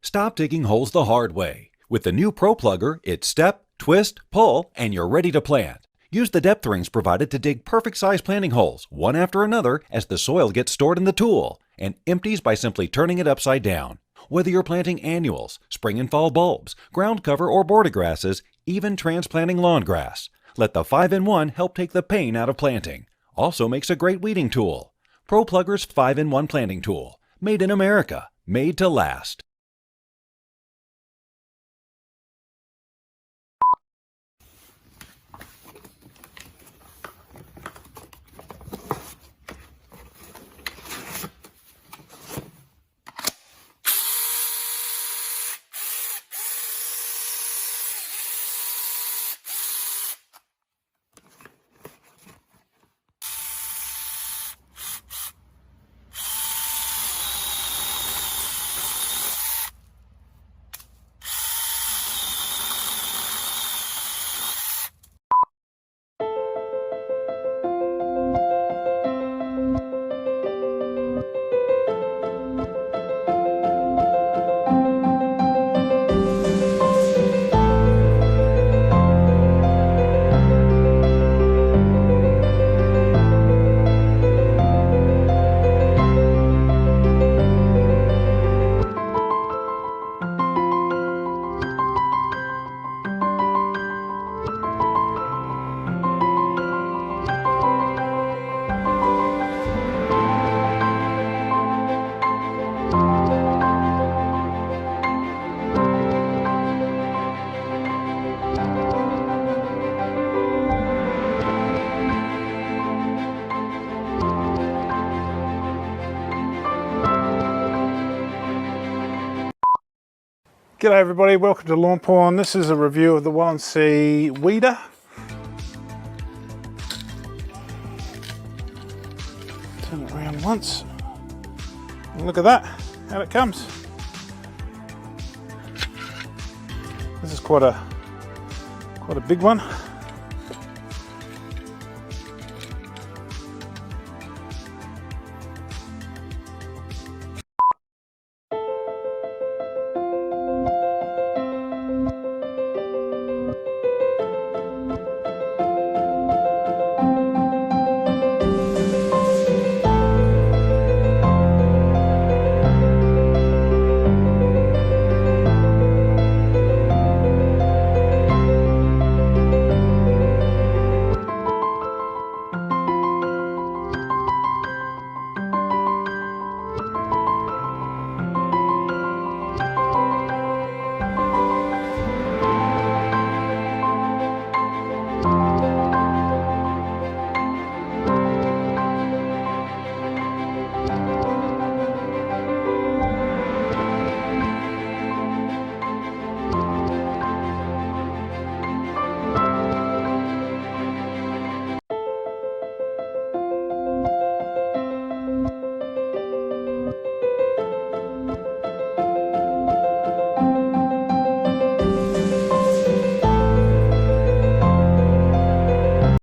Stop digging holes the hard way. With the new ProPlugger, it's step, twist, pull, and you're ready to plant. Use the depth rings provided to dig perfect size planting holes, one after another, as the soil gets stored in the tool, and empties by simply turning it upside down. Whether you're planting annuals, spring and fall bulbs, ground cover or border grasses, even transplanting lawn grass, let the 5-in-1 help take the pain out of planting. Also makes a great weeding tool. ProPlugger's 5-in-1 planting tool. Made in America. Made to last. G'day everybody, welcome to Lawn Porn. This is a review of the Walensee Weeder. Turn it around once. And look at that, out it comes. This is quite a big one.